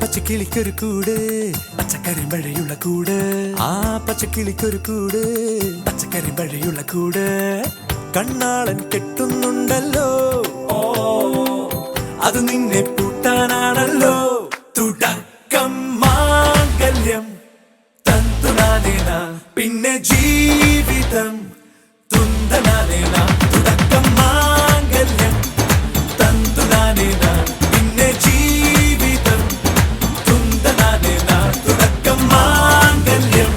പച്ചക്കിളിക്കൊരു കൂട് പച്ചക്കറി മഴയുള്ള കൂട് ആ പച്ചക്കിളിക്കൊരു കൂട് പച്ചക്കറി മഴയുള്ള കൂട് കണ്ണാളൻ കെട്ടുന്നുണ്ടല്ലോ അത് നിന്നെ പൂട്ടാനാണല്ലോ തുടക്കം മാംഗല്യം തന്തുനാനേന പിന്നെ ജീവിതം തുന്തനാനേന തുടക്കം മാംഗല്യം തന്തുനാനേന പിന്നെ ജീവിതം തുന്തനാനേന തുടക്കം മാംഗല്യം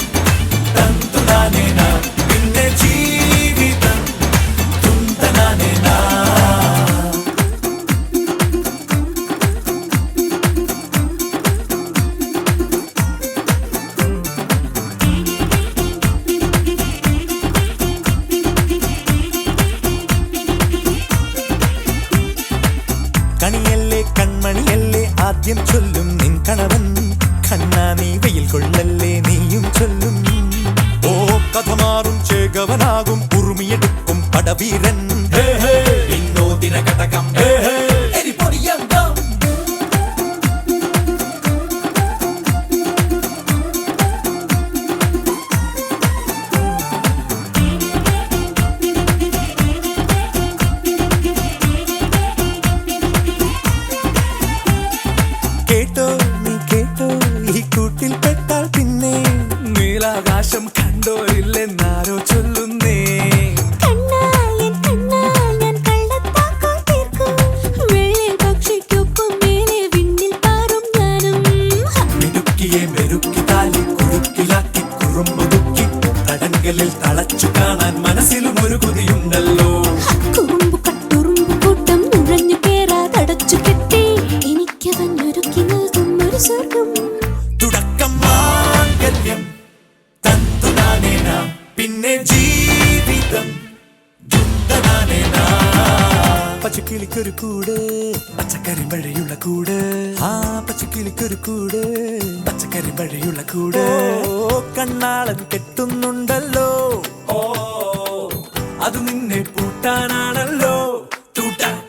തന്തുനാനേന പിന്നെ ജീവിതം തുന്തനാനേന. കണിയല്ലേ കൺമണിയല്ലേ ആദ്യം ചൊല്ലും നിൻ കണവൻ കണ്ണാ നീ വെയിൽ കൊള്ളല്ലേ നീയും ചൊല്ലും ഓ കഥ മാറും ചേകവനാകും ഉറുമിയെടുക്കും പടവീരൻ വിനോദിന കടകം എരിപൊടിയങ്കം. കേട്ടോ നീ കേട്ടോ ഈ കൂട്ടിൽ പെട്ടാൽ പിന്നെ നീലാകാശം കണ്ടോരില്ലെന്നാരോ ചൊല്ലുന്നേ. മിടുക്കിയെ മെരുക്കി താലി കുറുക്കിലാക്കി കുറുമ്പുതുക്കി തടങ്കലിൽ തളച്ചു കാണാൻ മനസ്സിലും ഒരു കൊതിയുണ്ടല്ലോ. തുടക്കം മാംഗല്യം തന്തുനാനേന പിന്നെ ജീവിതം തുന്തനാനേന. പച്ചക്കിളിക്കൊരു കൂട് പച്ചക്കറി മഴയുള്ള കൂട് ആ പച്ചക്കിളിക്കൊരു കൂട് പച്ചക്കറി മഴയുള്ള കൂട് കണ്ണാളൻ കെട്ടുന്നുണ്ടല്ലോ അത് നിന്നെ പൂട്ടാനാണല്ലോ തുടക്കം